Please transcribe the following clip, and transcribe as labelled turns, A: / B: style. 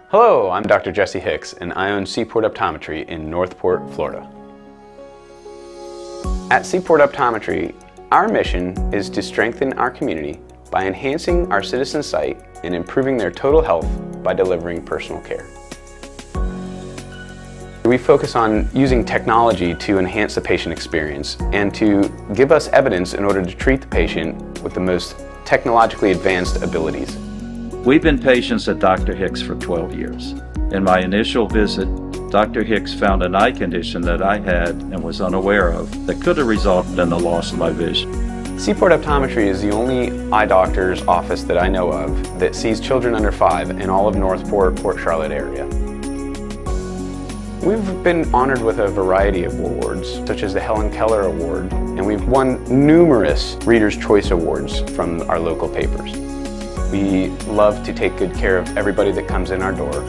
A: Hello, I'm Dr. Jesse Hicks, and I own SeePort Optometry in Northport, Florida. At SeePort Optometry, our mission is to strengthen our community by enhancing our citizen sight and improving their total health by delivering personal care. We focus on using technology to enhance the patient experience and to give us evidence in order to treat the patient with the most technologically advanced abilities.
B: We've been patients at Dr. Hicks for 12 years. In my initial visit, Dr. Hicks found an eye condition that I had and was unaware of that could have resulted in the loss of my vision.
A: SeePort Optometry is the only eye doctor's office that I know of that sees children under 5 in all of Northport, Port Charlotte area. We've been honored with a variety of awards, such as the Helen Keller Award, and we've won numerous Reader's Choice Awards from our local papers. We love to take good care of everybody that comes in our door.